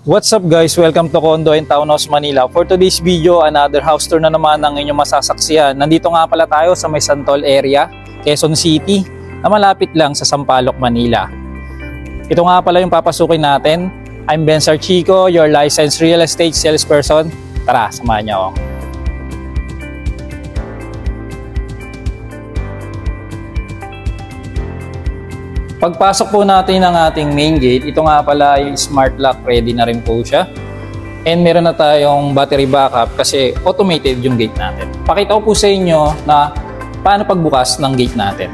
What's up guys? Welcome to Condo and Townhouse Manila. For today's video, another house tour na naman ang inyong masasaksihan. Nandito nga pala tayo sa may Santol area, Quezon City, na malapit lang sa Sampaloc, Manila. Ito nga pala yung papasukin natin. I'm Ben Sarchico, your licensed real estate salesperson. Tara, samahan niyo ako. Pagpasok po natin ng ating main gate, ito nga pala yung smart lock, ready na rin po siya. And meron na tayong battery backup kasi automated yung gate natin. Pakita ko po sa inyo na paano pagbukas ng gate natin.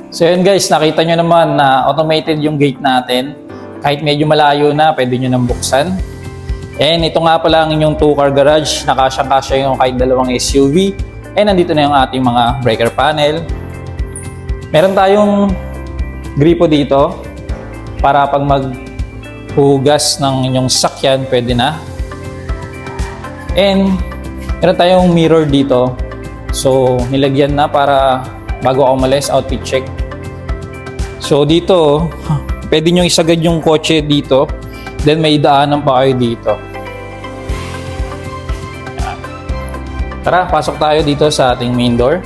So yun guys, nakita nyo naman na automated yung gate natin. Kahit medyo malayo na, pwede nyo nang buksan. And ito nga pala ang inyong 2-car garage. Nakasyang-kasya yung kahit dalawang SUV. And nandito na yung ating mga breaker panel. Meron tayong gripo dito para pag maghugas ng inyong sasakyan, pwede na. And meron tayong mirror dito. So nilagyan na para bago ako umalis, outfit check. So dito, pwede nyo isagad yung kotse dito, then may daanan pa kayo dito. Tara, pasok tayo dito sa ating main door.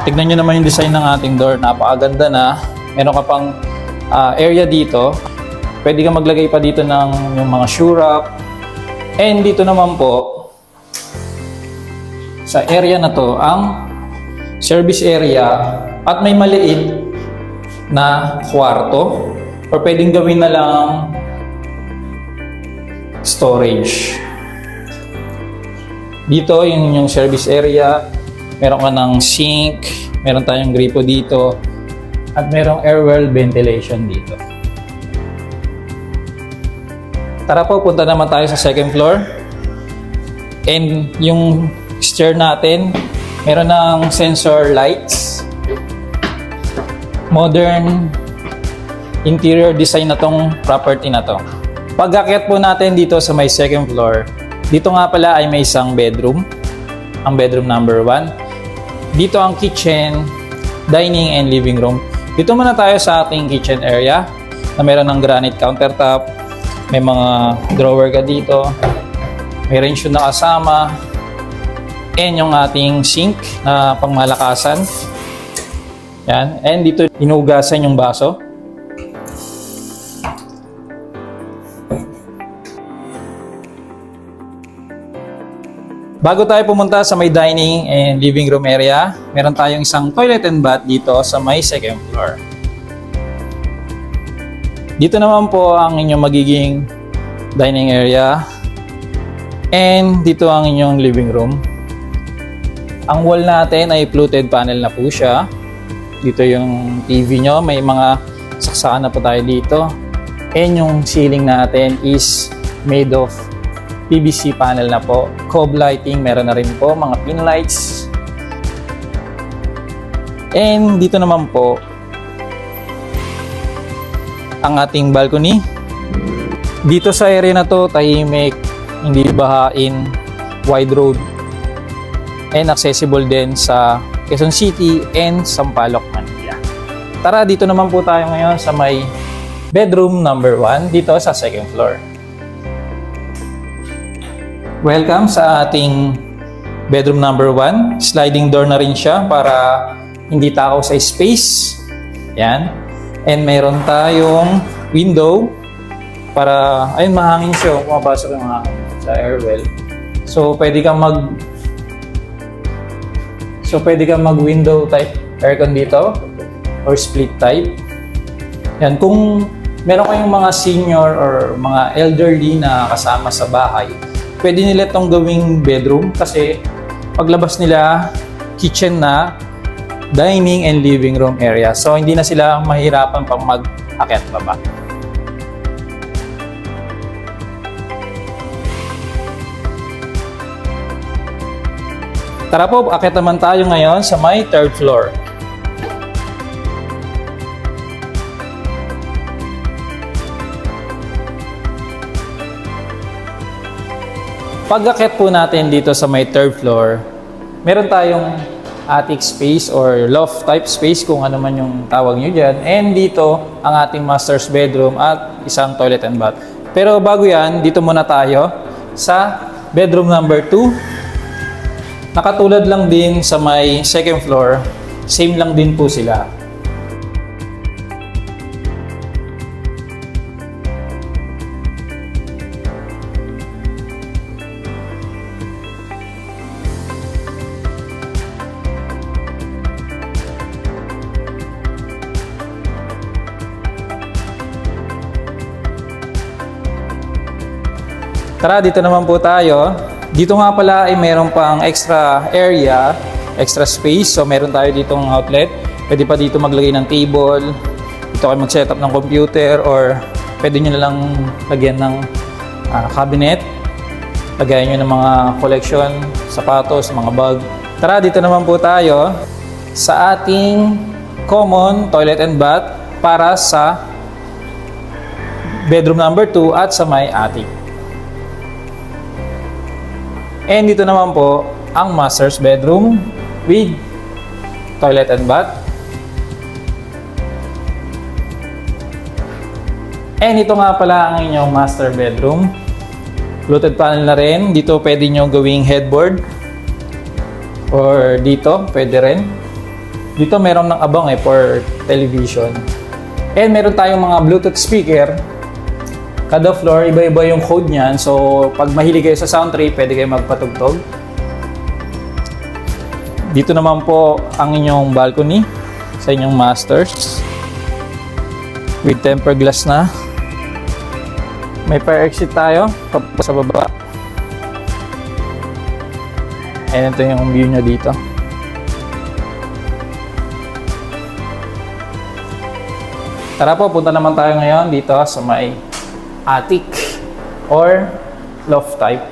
Tignan nyo naman yung design ng ating door, napakaganda na. Meron ka pang area dito. Pwede ka maglagay pa dito ng yung mga shoe rack. And dito naman po, sa area na to, ang service area at may maliit na kwarto or pwedeng gawin na lang storage. Dito yung service area, meron ka ng sink, meron tayong gripo dito at merong air well ventilation dito. Tara po, punta naman tayo sa second floor. And yung stair natin, meron ng sensor lights. Modern interior design na tong property na to. Pag-akyat po natin dito sa may second floor, dito nga pala ay may isang bedroom. Ang bedroom number 1. Dito ang kitchen, dining and living room. Dito muna tayo sa ating kitchen area na meron ng granite countertop. May mga drawer ka dito. May range na kasama. And yung ating sink na pangmalakasan. Yan. And dito, hinugasan yung baso. Bago tayo pumunta sa may dining and living room area, meron tayong isang toilet and bath dito sa may second floor. Dito naman po ang inyong magiging dining area. And dito ang inyong living room. Ang wall natin ay fluted panel na po siya. Dito yung TV nyo. May mga saksakan na po tayo dito. And yung ceiling natin is made of PVC panel na po. Cove lighting, meron na rin po. Mga pin lights. And dito naman po ang ating balcony. Dito sa area na to, tahimik, hindi bahain, wide road. And accessible din sa Quezon City and Sampaloc, Manila. Tara, dito naman po tayo ngayon sa may bedroom number 1 dito sa second floor. Welcome sa ating bedroom number 1. Sliding door na rin siya para hindi takaw sa space. Yan. And meron tayong window para, ayun, mahangin siya. Pumapasok yung hangin sa airwell. So, pwede kang mag-window type aircon dito or split type. Yan, kung meron kayong mga senior or mga elderly na kasama sa bahay, pwede nila itong gawing bedroom kasi paglabas nila, kitchen na, dining and living room area. So hindi na sila mahirapan pang mag-akyat baba. Tara po, akyat naman tayo ngayon sa may 3rd floor. Pag-akyat po natin dito sa may 3rd floor, meron tayong attic space or loft type space kung ano man yung tawag nyo dyan. And dito ang ating master's bedroom at isang toilet and bath. Pero bago yan, dito muna tayo sa bedroom number 2. Nakatulad lang din sa may 2nd floor, same lang din po sila. Tara, dito naman po tayo. Dito nga pala ay mayroon pang extra area, extra space. So meron tayo ditong outlet. Pwede pa dito maglagay ng table. Dito kayo mag-setup ng computer or pwede nyo na lang lagyan ng cabinet. Lagayan nyo ng mga collection, sapatos, mga bag. Tara, dito naman po tayo sa ating common toilet and bath para sa bedroom number 2 at sa may attic. And dito naman po ang master's bedroom with toilet and bath. And ito nga pala ang inyong master bedroom. Fluted panel na rin. Dito pwede nyo gawing headboard. Or dito, pwede rin. Dito meron ng abang for television. And meron tayong mga Bluetooth speaker. Kada floor, iba-iba yung code niyan. So, pag mahilig kayo sa sound tray, pwede kayo magpatugtog. Dito naman po ang inyong balcony sa inyong masters. With tempered glass na. May fire exit tayo sa baba. And ito yung view nyo dito. Tara po, punta naman tayo ngayon dito sa may attic or loft type.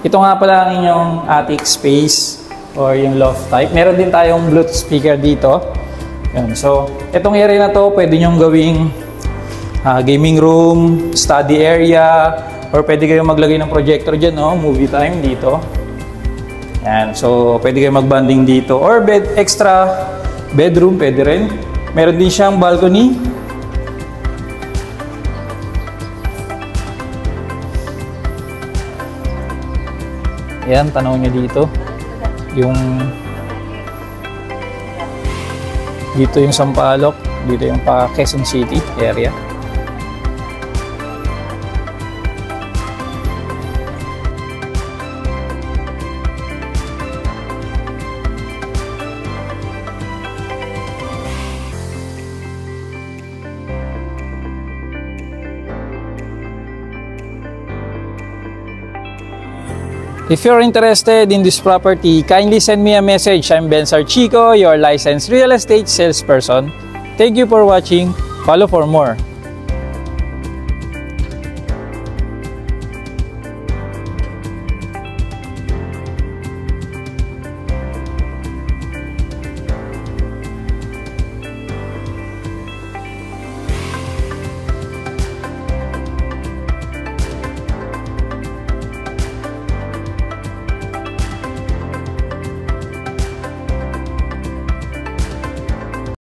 Ito nga pala ang inyong attic space or yung loft type. Meron din tayong Bluetooth speaker dito. Yun. So, itong area na to pwede nyong gawing gaming room, study area, or pwede kayong maglagay ng projector dyan, no? Movie time dito. Yan. So, pwede kayong mag-bonding dito. Or extra bedroom, pwede rin. Meron din siyang balcony. Yan, tanaw nyo dito. Dito yung Sampaloc. Dito yung pa Quezon City area. If you're interested in this property, kindly send me a message. I'm Ben Sarchico, your licensed real estate salesperson. Thank you for watching. Follow for more.